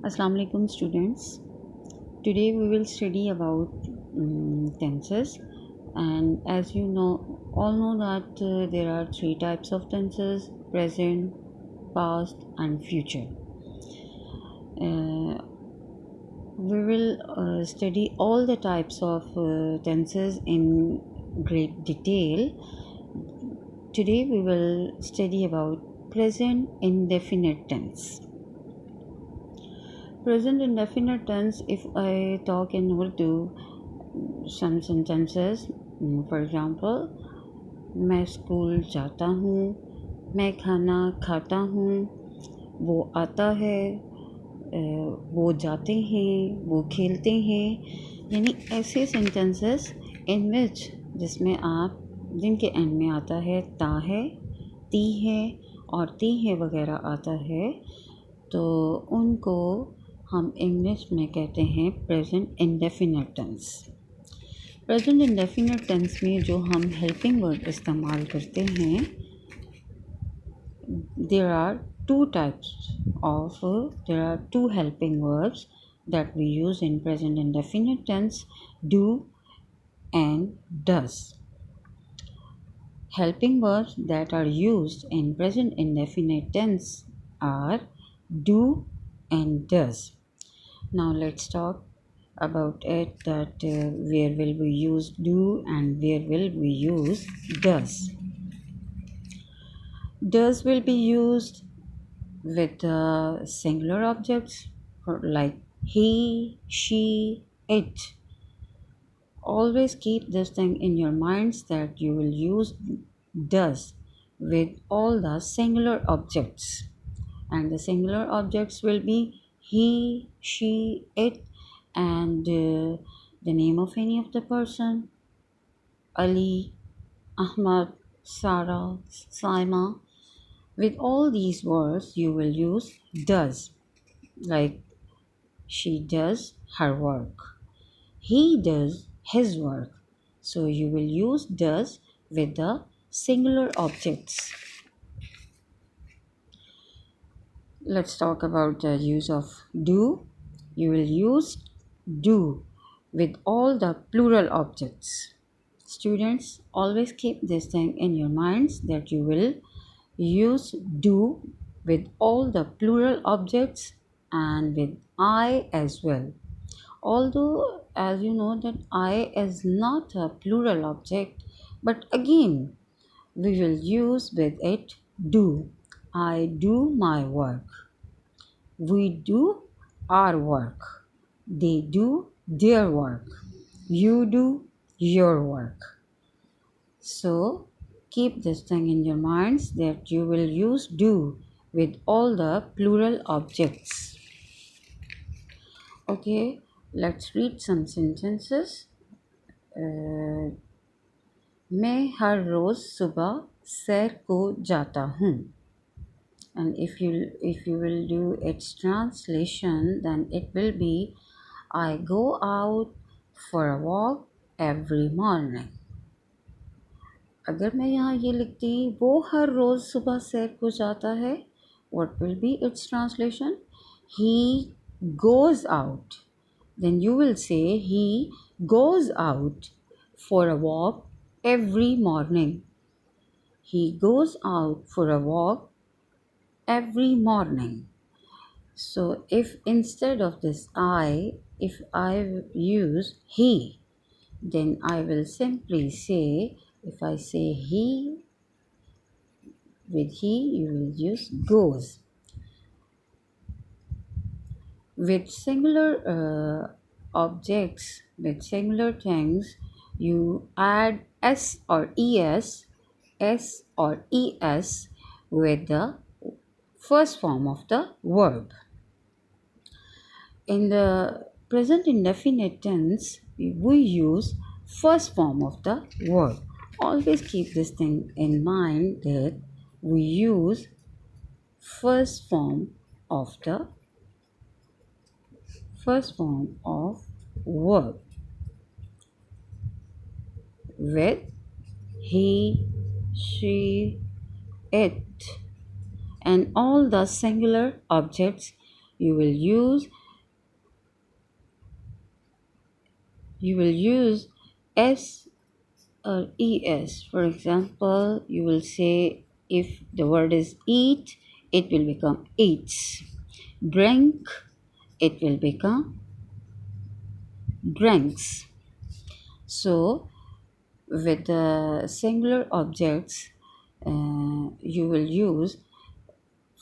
Assalamu alaikum students. Today we will study about tenses, and as you know all know that there are three types of tenses: present, past and future. Uh, we will study all the types of tenses in great detail. Today we will study about present indefinite tense. Present indefinite tense, if I talk in Urdu, some sentences, for example, मैं school जाता हूँ, मैं खाना खाता हूँ, वो आता है, वो जाते हैं, वो खेलते हैं, यानी ऐसे सेंटेंसेस इन विच जिसमें आप जिनके एंड में आता है ता है, ती है और ती है वगैरह आता है, तो उनको हम इंग्लिश में कहते हैं present indefinite tense. Present indefinite tense में जो हम हेल्पिंग वर्ड इस्तेमाल करते हैं, there are two helping verbs that we use in present indefinite tense: do and does. Helping verbs that are used in present indefinite tense are do and does. Now let's talk about it, that where will we use do and where will we use does. Does will be used with singular objects like he, she, it. Always keep this thing in your minds that you will use does with all the singular objects, and the singular objects will be he, she, it, and the name of any of the person: Ali, Ahmad, Sarah, Saima. With all these words you will use does, like she does her work, he does his work. So you will use does with the singular objects. Let's talk about the use of do. You will use do with all the plural objects. Students, always keep this thing in your minds that you will use do with all the plural objects and with I as well. Although, as you know, that I is not a plural object, but again we will use with it do. I do my work, we do our work, they do their work, you do your work. So keep this thing in your minds that you will use do with all the plural objects. Okay, let's read some sentences. मैं हर रोज़ सुबह सैर को जाता हूँ. And if you will do its translation, then it will be I go out for a walk every morning. अगर मैं यहाँ ये लिखती वो हर रोज़ सुबह सैर को जाता है, what will be its translation? He goes out. Then you will say he goes out for a walk every morning. He goes out for a walk every morning. So if instead of this if I use he, then I will simply say, if I say he, with he you will use goes. With singular objects, with singular things, you add s or es with the first form of the verb. In the present indefinite tense, we use first form of the verb. Always keep this thing in mind that we use first form of verb with he, she, it, and all the singular objects you will use s or es. For example, you will say if the word is eat, it will become eats. Drink, it will become drinks. So with the singular objects, you will use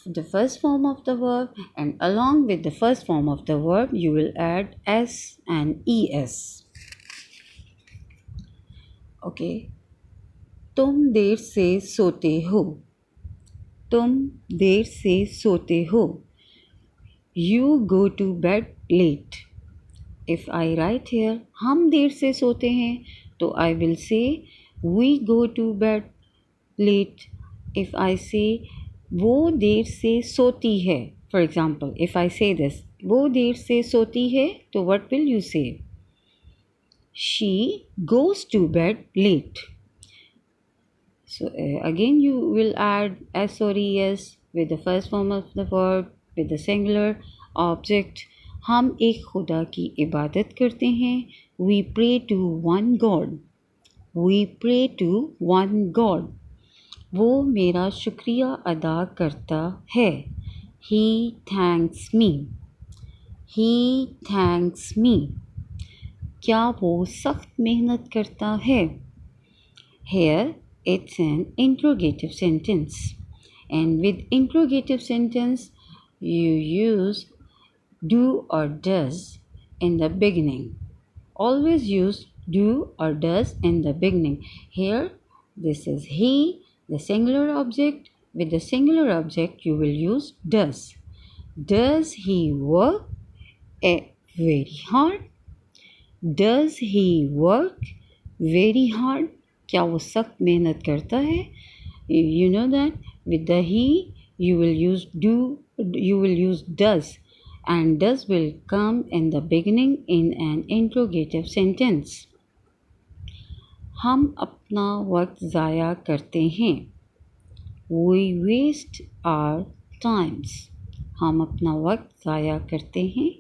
the first form of the verb, and along with the first form of the verb you will add s and es. Okay, तुम देर से सोते हो. तुम देर से सोते हो. You go to bed late. If I write here हम देर से सोते हैं, तो I will say we go to bed late. If I say वो देर से सोती है, for example, if I say this, वो देर से सोती है, तो what will you say? She goes to bed late. So again you will add s or es with the first form of the verb with the singular object. हम एक खुदा की इबादत करते हैं. We pray to one God. We pray to one God. वो मेरा शुक्रिया अदा करता है. He thanks me. He thanks me. क्या वो सख्त मेहनत करता है? Here it's an interrogative sentence, and with interrogative sentence you use do or does in the beginning. Always use do or does in the beginning. Here this is he, the singular object. With the singular object you will use does. Does he work very hard? Does he work very hard? क्या वो सख्त मेहनत करता है? You know that with the he you will use do, you will use does, and does will come in the beginning in an interrogative sentence. हम अपना वक्त ज़ाया करते हैं. We waste our times. हम अपना वक्त ज़ाया करते हैं.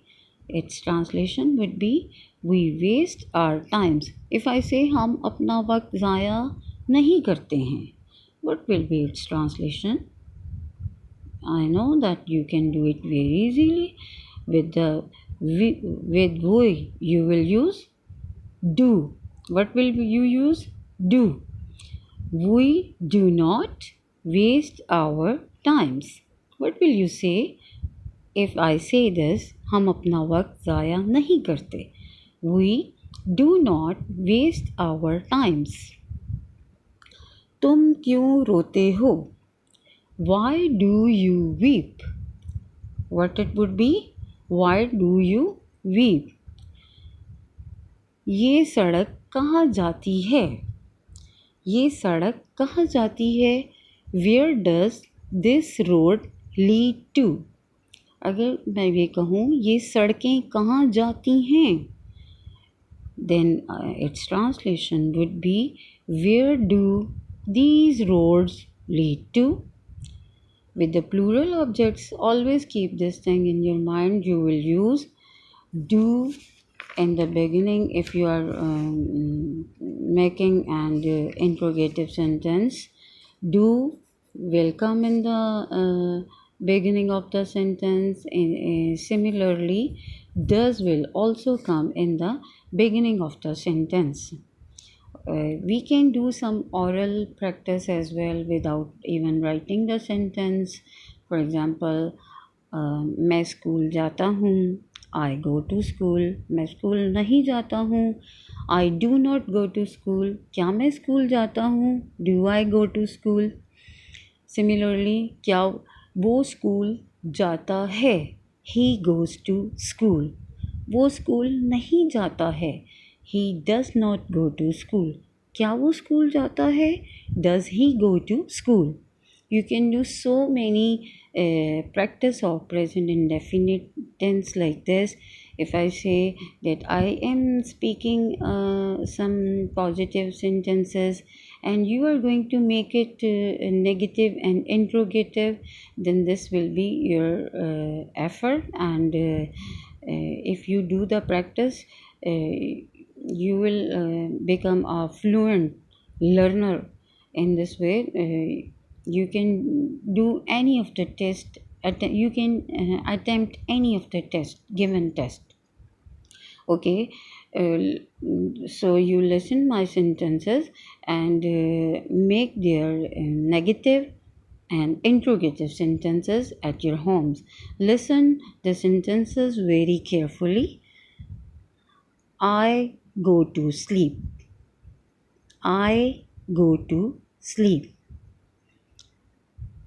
Its translation would be we waste our times. If I say हम अपना वक्त ज़ाया नहीं करते हैं, what will be its translation? I know that you can do it very easily. With we you will use do. What will you use? Do. We do not waste our times. What will you say? If I say this, हम अपना वक्त ज़ाया नहीं करते. We do not waste our times. तुम क्यों रोते हो? Why do you weep? What it would be? Why do you weep? ये सड़क कहाँ जाती है? ये सड़क कहाँ जाती है? Where does this road lead to? अगर मैं ये कहूँ ये सड़कें कहाँ जाती हैं, then its translation would be where do these roads lead to? With the plural objects, always keep this thing in your mind. You will use do in the beginning if you are making an interrogative sentence. Do will come in the beginning of the sentence. Similarly, does will also come in the beginning of the sentence. We can do some oral practice as well without even writing the sentence. For example, मैं school जाता हूँ. I go to school. मैं school नहीं जाता हूँ. I do not go to school. क्या मैं school जाता हूँ? Do I go to school? Similarly, क्या वो स्कूल जाता है? He goes to school. वो स्कूल नहीं जाता है. He does not go to school. क्या वो स्कूल जाता है? Does he go to school? You can do so many practice of present indefinite tense like this. If I say that I am speaking some positive sentences and you are going to make it negative and interrogative, then this will be your effort. And if you do the practice, you will become a fluent learner. In this way, you can do any of the test. You can attempt any of the given test. Okay, so you listen my sentences and make their negative and interrogative sentences at your homes. Listen the sentences very carefully. I go to sleep. I go to sleep.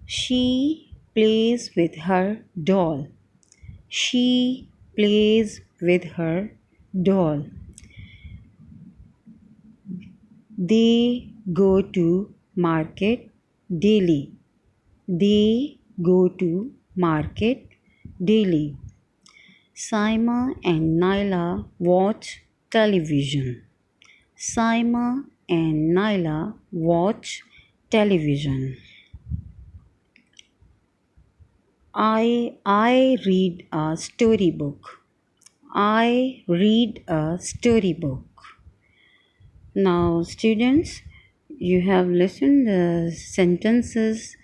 She plays with her doll. She plays with her doll. They go to market daily. They go to market daily. Saima and Naila watch television. Saima and Naila watch television. I read a storybook. I read a storybook. Now, students, you have listened the sentences,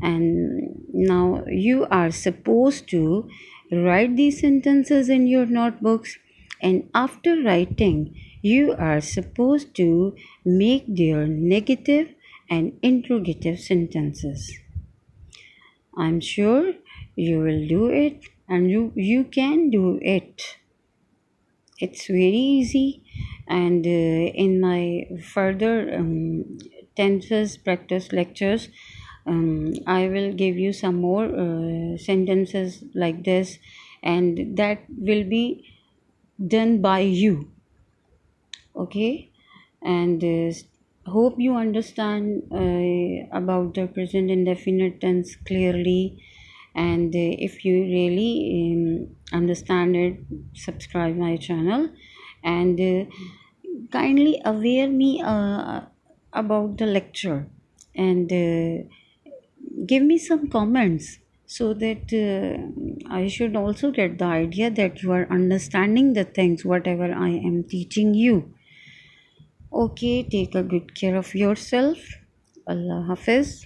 and now you are supposed to write these sentences in your notebooks. And after writing, you are supposed to make their negative and interrogative sentences. I'm sure you will do it, and you can do it. It's very easy. And in my further tenses practice lectures, I will give you some more sentences like this, and that will be done by you. Okay, and hope you understand about the present indefinite tense clearly. And if you really understand it, subscribe my channel, and kindly aware me about the lecture, and give me some comments, so that I should also get the idea that you are understanding the things whatever I am teaching you. Okay, take a good care of yourself. Allah Hafiz.